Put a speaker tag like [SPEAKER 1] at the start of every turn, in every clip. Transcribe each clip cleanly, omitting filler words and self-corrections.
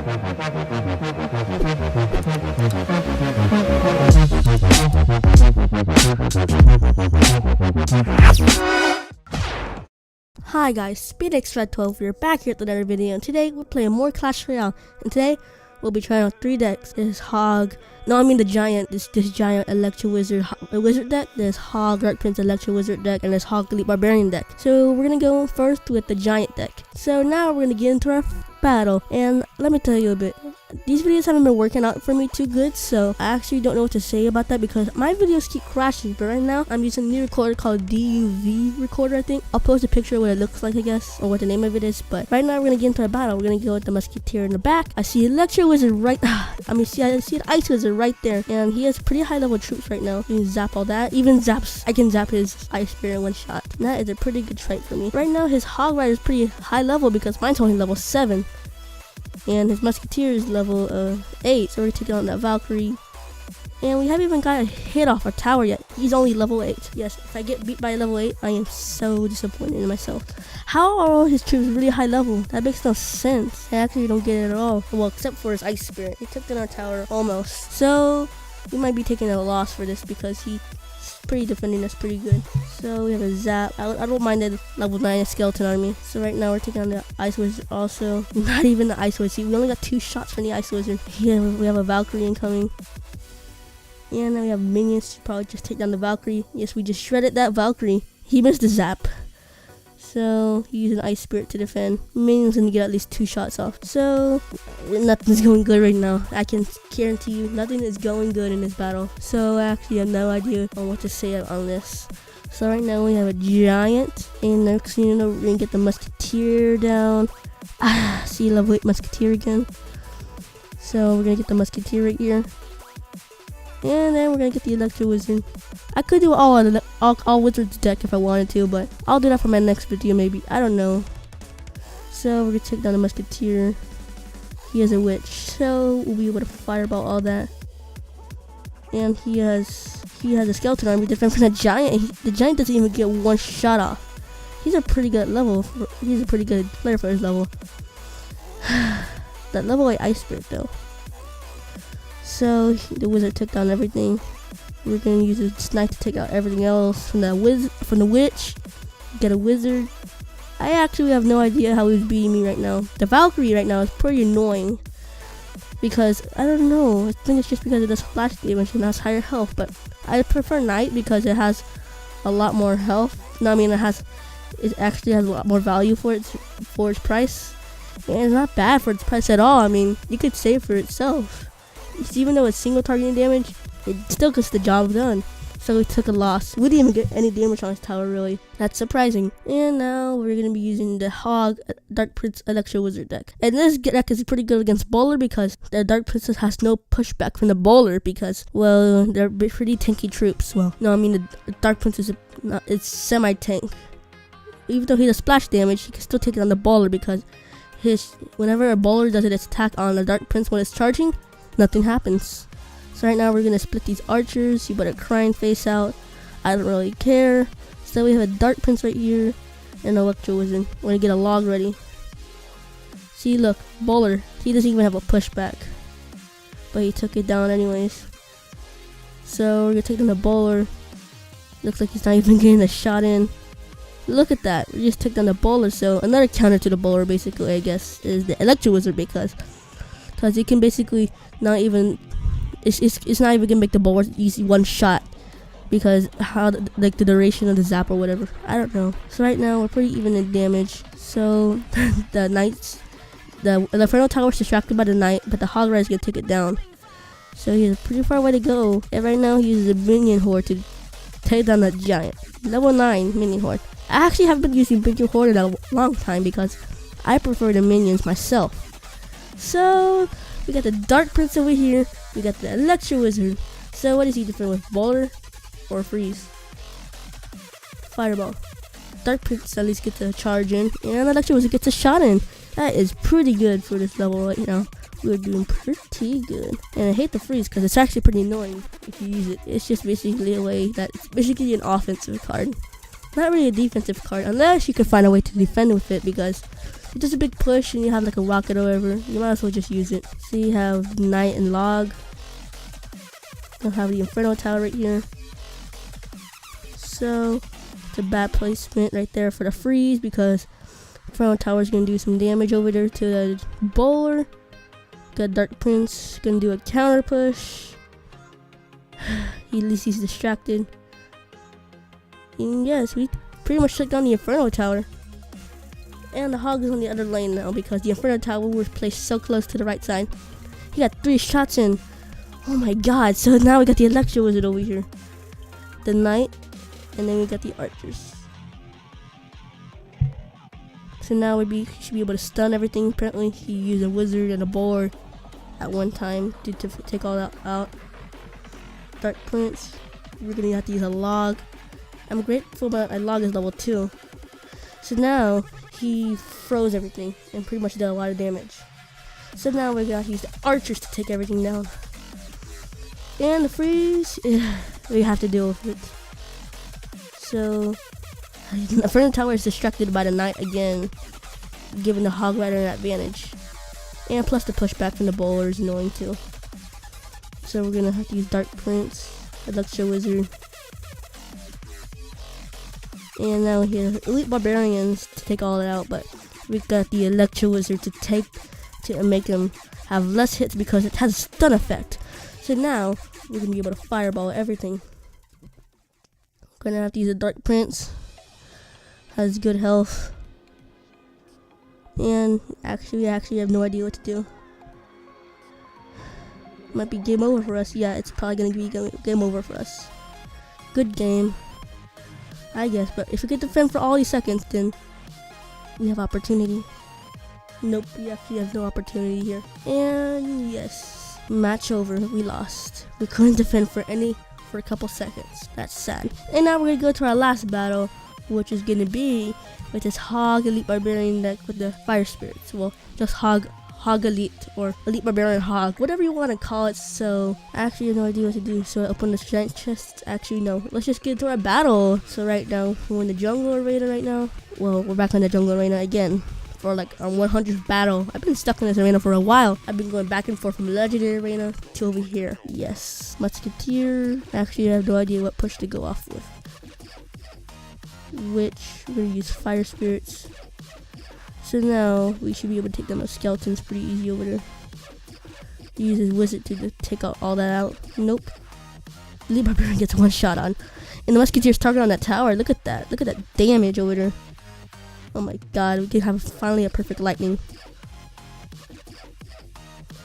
[SPEAKER 1] Hi guys, SpeedXRed12 here, back here with another video, and today we're playing more Clash Royale, and today we'll be trying out 3 decks. This Hog, the giant, this giant Electro Wizard deck, this Hog Dark Prince Electro Wizard deck, and this Hog Elite Barbarian deck. So we're gonna go first with the giant deck. So now we're gonna get into our battle, and let me tell you a bit. These videos haven't been working out for me too good, so I actually don't know what to say about that because my videos keep crashing. But right now I'm using a new recorder called DUV recorder, I think. I'll post a picture of what it looks like, I guess, or what the name of it is. But right now we're gonna get into our battle. We're gonna go with the Musketeer in the back. I see Electro Wizard right I see an Ice Wizard right there, and he has pretty high level troops right now. You can zap all that. Even zaps, I can zap his Ice Spear in one shot. And that is a pretty good trait for me. Right now his Hog Rider is pretty high level because mine's only level 7. And his Musketeer is level 8, so we're taking on that Valkyrie. And we haven't even got a hit off our tower yet. He's only level 8. Yes, if I get beat by level 8, I am so disappointed in myself. How are all his troops really high level? That makes no sense. I actually don't get it at all. Well, except for his Ice Spirit. He took down our tower almost. So, we might be taking a loss for this because he's pretty defending us pretty good. So we have a Zap. I don't mind the level 9 skeleton army. So right now we're taking on the Ice Wizard also. Not even the Ice Wizard. See, we only got 2 shots from the Ice Wizard. Yeah, we have a Valkyrie incoming. And now we have minions to probably just take down the Valkyrie. Yes, we just shredded that Valkyrie. He missed the Zap. So he used an Ice Spirit to defend. Minions gonna get at least 2 shots off. So nothing's going good right now. I can guarantee you nothing is going good in this battle. So I actually have no idea on what to say on this. So right now we have a giant, and next thing you know we're gonna get the Musketeer down. See level 8 Musketeer again. So we're gonna get the Musketeer right here. And then we're gonna get the Electro Wizard. I could do all Wizards deck if I wanted to, but I'll do that for my next video maybe. I don't know. So we're gonna take down the Musketeer. He has a Witch, so we'll be able to fireball all that. And he has a Skeleton army defend from the Giant. The Giant doesn't even get 1 shot off. He's a pretty good level. He's a pretty good player for his level. That level 8 Ice Spirit though. So the Wizard took down everything. We're gonna use a Snipe to take out everything else from the Witch. Get a Wizard. I actually have no idea how he's beating me right now. The Valkyrie right now is pretty annoying because I don't know. I think it's just because it does splash damage and has higher health. But I prefer Knight because it has a lot more health. No, I mean it actually has a lot more value for its price, and it's not bad for its price at all. I mean, you could save for itself. Even though it's single targeting damage, it still gets the job done. So we took a loss. We didn't even get any damage on his tower, really. That's surprising. And now we're going to be using the Hog Dark Prince Electro Wizard deck. And this deck is pretty good against Bowler because the Dark Princess has no pushback from the Bowler because, well, they're pretty tanky troops. Well, no, I mean the Dark Prince it's semi-tank. Even though he does splash damage, he can still take it on the Bowler because whenever a Bowler does its attack on the Dark Prince when it's charging, nothing happens. So right now we're gonna split these archers. You better crying face out. I don't really care. So we have a Dark Prince right here and an Electro Wizard. We're gonna get a log ready. See, look, Bowler. He doesn't even have a pushback, but he took it down anyways. So we're gonna take down the Bowler. Looks like he's not even getting a shot in. Look at that. We just took down the Bowler. So another counter to the Bowler, basically, I guess, is the Electro Wizard because it can basically not even. It's not even gonna make the Bowler easy 1 shot because the duration of the Zap or whatever. I don't know. So right now we're pretty even in damage. So the Knights, the Inferno Tower is distracted by the Knight, but the Hog Rider is gonna take it down. So he has a pretty far way to go. And right now he uses a Minion Horde to take down that Giant. Level 9 Minion Horde. I actually haven't been using Minion Horde in a long time because I prefer the minions myself. So we got the Dark Prince over here. We got the Electro Wizard. So what does he defend with? Bowler or Freeze? Fireball. Dark Prince at least gets a charge in, and Electro Wizard gets a shot in. That is pretty good for this level right now. We're doing pretty good. And I hate the Freeze because it's actually pretty annoying if you use it. It's just basically a way that it's basically an offensive card. Not really a defensive card unless you can find a way to defend with it because If there's a big push and you have like a rocket or whatever, you might as well just use it. So you have Knight and Log. You'll have the Inferno Tower right here. So it's a bad placement right there for the freeze because Inferno Tower is gonna do some damage over there to the bowler. Got Dark Prince gonna do a counter push. At least he's distracted. And yes, we pretty much took down the Inferno Tower. And the Hog is on the other lane now because the Inferno Tower was placed so close to the right side. He got 3 shots in. Oh my god, so now we got the Electro Wizard over here. The Knight, and then we got the Archers. So now he should be able to stun everything. Apparently he used a Wizard and a Bowler at one time to take all that out. Dark Prince, we're gonna have to use a Log. I'm grateful about my Log is level 2. So now he froze everything and pretty much did a lot of damage. So now we're gonna have to use the Archers to take everything down. And the freeze, we have to deal with it. So the Inferno Tower is distracted by the Knight again, giving the Hog Rider an advantage. And plus the pushback from the Bowler is annoying too. So we're gonna have to use Dark Prince, Electro Wizard. And now here, Elite Barbarians to take all that out, but we've got the Electro Wizard to make him have less hits because it has a stun effect. So now we're gonna be able to fireball everything. Gonna have to use a Dark Prince. Has good health. And we actually have no idea what to do. Might be game over for us. Yeah, it's probably gonna be game over for us. Good game, I guess, but if we get defend for all these seconds, then we have opportunity. Nope, we actually have no opportunity here. And yes, match over, we lost. We couldn't defend for a couple seconds. That's sad. And now we're gonna go to our last battle, which is gonna be with this Hog Elite Barbarian deck with the Fire Spirits. Well, just Hog Elite or Elite Barbarian Hog, whatever you want to call it. So I actually have no idea what to do, so I open this giant chest. Actually no, let's just get into our battle. So right now we're in the jungle arena right now. Well, we're back in the jungle arena again for like our 100th battle. I've been stuck in this arena for a while. I've been going back and forth from legendary arena to over here. Yes, Musketeer. Actually I have no idea what push to go off with, which we're gonna use Fire Spirits. So now we should be able to take down the skeletons pretty easy over there. Use his wizard to take out all that out. Nope. Elite Barbarian gets one shot on. And the Musketeer's target on that tower. Look at that. Look at that damage over there. Oh my god, we can have finally a perfect lightning.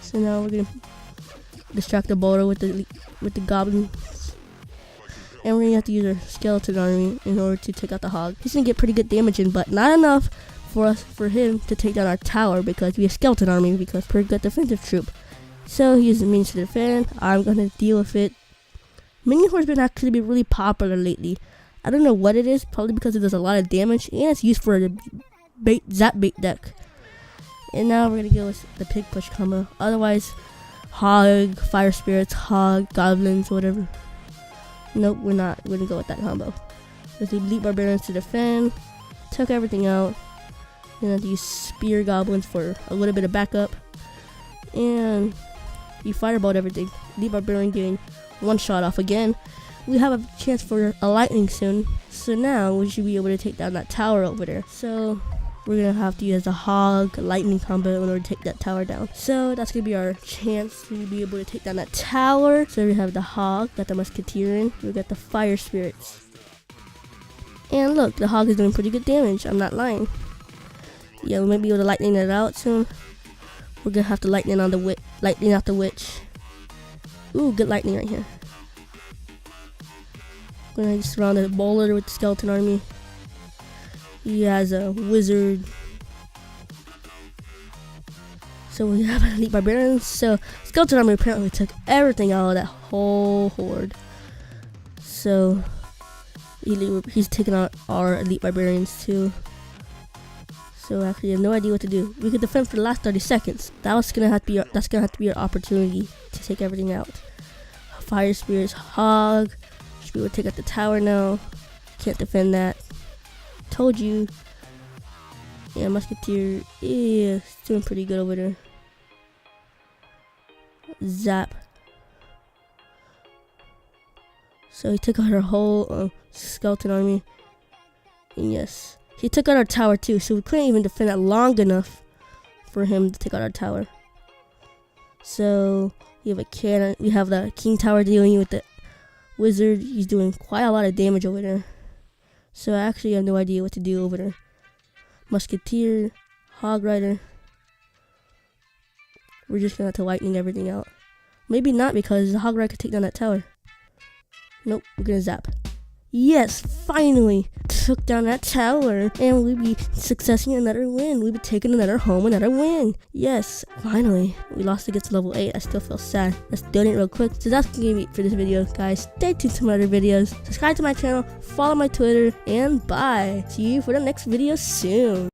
[SPEAKER 1] So now we're gonna distract the Bowler with the goblins. And we're gonna have to use our skeleton army in order to take out the Hog. He's gonna get pretty good damage in, but not enough for him to take down our tower because we have skeleton army because pretty good defensive troop. So he uses means to defend. I'm gonna deal with it. Minion Horde has been actually really popular lately. I don't know what it is, probably because it does a lot of damage and it's used for the zap bait deck. And now we're gonna go with the pig push combo. Otherwise, Hog, Fire Spirits, Hog, Goblins, whatever. Nope, we're not. We're gonna go with that combo. With the Elite Barbarians to defend. Took everything out. Gonna have to use Spear Goblins for a little bit of backup. And you fireballed everything. Elite Barbarian getting one shot off again. We have a chance for a lightning soon. So now we should be able to take down that tower over there. So we're gonna have to use a Hog lightning combo in order to take that tower down. So that's gonna be our chance to be able to take down that tower. So we have the Hog, got the Musketeer in, we got the Fire Spirits. And look, the Hog is doing pretty good damage, I'm not lying. Yeah, we might be able to lightning it out soon. We're gonna have to lightning out the witch. Ooh, good lightning right here. Gonna just surround the Bowler with the skeleton army. He has a wizard. So we have an Elite Barbarians. So skeleton army apparently took everything out of that whole horde. So he's taking out our Elite Barbarians too. So actually I have no idea what to do. We could defend for the last 30 seconds. That's gonna have to be our opportunity to take everything out. Fire Spirits, Hog. Should be able to take out the tower now. Can't defend that. Told you. Yeah, Musketeer is doing pretty good over there. Zap. So he took out our whole skeleton army. And yes, he took out our tower too, so we couldn't even defend it long enough for him to take out our tower. So we have a cannon. We have the king tower dealing with the wizard. He's doing quite a lot of damage over there. So I actually have no idea what to do over there. Musketeer, Hog Rider. We're just gonna have to lightning everything out. Maybe not, because the Hog Rider could take down that tower. Nope, we're gonna zap. Yes, finally took down that tower, and we'll be successing another win. We'll be taking another home, another win. Yes, finally. We lost against level 8. I still feel sad. Let's donate real quick. So that's gonna be it for this video, guys. Stay tuned to my other videos. Subscribe to my channel, follow my Twitter, and bye. See you for the next video soon.